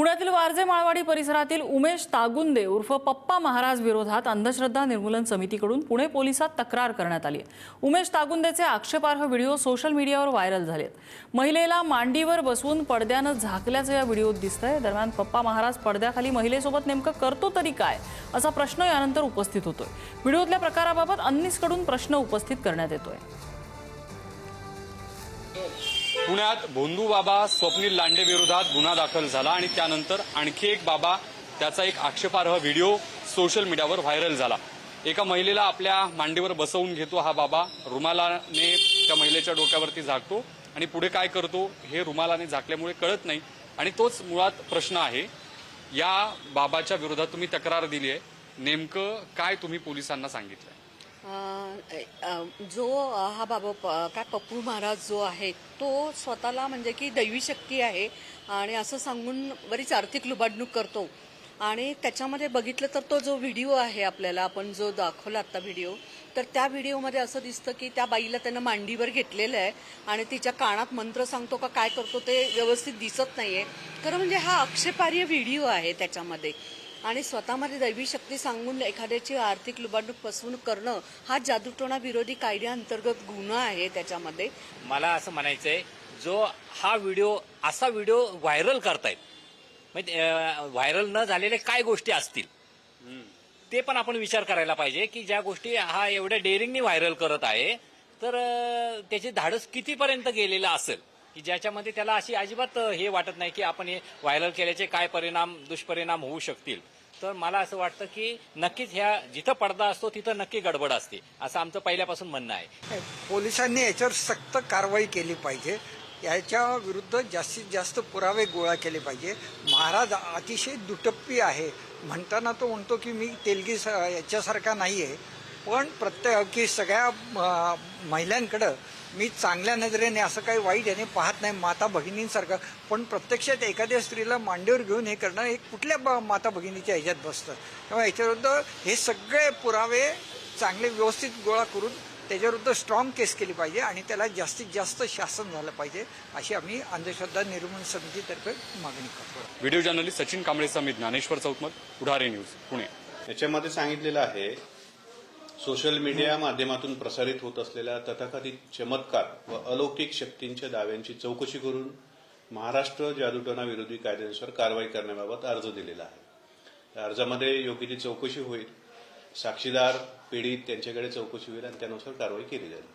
पुण्यातील वारजे माळवाडी परिसरातील उमेश तागुंदे उर्फ पप्पा महाराज विरोधात अंधश्रद्धा निर्मूलन समितीकडून पुणे पोलिसात तक्रार करण्यात आली आहे। उमेश तागुंदेचे आक्षेपार्ह व्हिडिओ सोशल मीडियावर व्हायरल झालेत। महिलेला मांडीवर बसवून पडद्यानं झाकल्याचं या व्हिडिओत दिसतंय। दरम्यान पप्पा महाराज पडद्याखाली महिलेसोबत नेमकं करतो तरी काय असा प्रश्न यानंतर उपस्थित होतोय। व्हिडिओतल्या प्रकाराबाबत अन्नीसकडून प्रश्न उपस्थित करण्यात येतोय। पुण्यात भोंदू बाबा स्वप्नील लांडे विरोधात गुन्हा दाखल झाला आणि त्यानंतर आणखी एक बाबा त्याचा एक आक्षेपार्ह व्हिडिओ सोशल मीडियावर व्हायरल झाला। एका महिलेला आपल्या मांडीवर बसवून घेतो हा बाबा, रुमालाने त्या महिलेच्या डोक्यावरती झाकतो आणि पुढे काय करतो हे रुमालाने झाकल्यामुळे कळत नाही आणि तोच मुळात प्रश्न आहे। या बाबाच्या विरोधात तुम्ही तक्रार दिली आहे, नेमकं काय तुम्ही पोलिसांना सांगितलं? जो हा बाबा काय पप्पू महाराज जो आहे तो स्वतःला म्हणजे की दैवी शक्ती आहे आणि असं सांगून बरीच आर्थिक लुबाडणूक करतो आणि त्याच्यामध्ये बघितलं तर तो जो व्हिडिओ आहे आपल्याला आपण जो दाखवला आता व्हिडिओ, तर त्या व्हिडिओमध्ये असं दिसतं की त्या बाईला त्यानं मांडीवर घेतलेलं आहे आणि तिच्या कानात मंत्र सांगतो का काय करतो ते व्यवस्थित दिसत नाहीये। खरं म्हणजे हा आक्षेपार्ह व्हिडिओ आहे त्याच्यामध्ये आणि स्वतःमध्ये दैवी शक्ती सांगून एखाद्याची आर्थिक लुबाडणूक फसवणूक करणं हा जादूटोणा विरोधी कायद्याअंतर्गत गुन्हा आहे। त्याच्यामध्ये मला असं म्हणायचंय, जो हा व्हिडिओ असा व्हिडिओ व्हायरल करतायत म्हणजे व्हायरल न झालेले काय गोष्टी असतील ते पण आपण विचार करायला पाहिजे की ज्या गोष्टी हा एवढ्या डेअरिंगनी व्हायरल करत आहे तर त्याचे धाडस कितीपर्यंत गेलेलं असेल की ज्याच्यामध्ये त्याला अशी अजिबात हे वाटत नाही की आपण हे व्हायरल केल्याचे काय दुष्परिणाम होऊ शकतील। तर मला असं वाटतं की नक्कीच ह्या जिथं पडदा असतो तिथं नक्की गडबड असते, असं आमचं पहिल्यापासून म्हणणं आहे। पोलिसांनी याच्यावर सक्त कारवाई केली पाहिजे, याच्या विरुद्ध जास्तीत जास्त पुरावे गोळा केले पाहिजे। महाराज अतिशय दुटप्पी आहे, म्हणताना तो म्हणतो की मी तेलगी याच्यासारखा नाही आहे, पण की सगळ्या महिलांकडं मी चांगल्या नजरेने असं काही वाईट याने पाहत नाही माता भगिनींसारखं, पण प्रत्यक्षात एखाद्या स्त्रीला मांडीवर घेऊन हे करणं हे कुठल्या माता भगिनीच्या ह्याच्यात बसतं। तेव्हा याच्याविरुद्ध हे सगळे पुरावे चांगले व्यवस्थित गोळा करून त्याच्याविरुद्ध स्ट्रॉंग केस केली पाहिजे आणि त्याला जास्तीत जास्त शासन झालं पाहिजे, अशी आम्ही अंधश्रद्धा निर्मूलन समितीतर्फे मागणी करतो। व्हिडिओ जर्नलिस्ट सचिन कांबळे समित, ज्ञानेश्वर चौतमत, पुढारी न्यूज, पुणे। याच्यामध्ये सांगितलेलं आहे, सोशल मीडिया माध्यमातून प्रसारित होत असलेल्या तथाकथित चमत्कार व अलौकिक शक्तींच्या दाव्यांची चौकशी करून महाराष्ट्र जादूटोणा विरोधी कायद्यानुसार कारवाई करण्याबाबत अर्ज दिलेला आहे। या अर्जामध्ये योग्य ती चौकशी होईल, साक्षीदार पीडित त्यांच्याकडे चौकशी होईल आणि त्यानुसार कारवाई केली जाईल।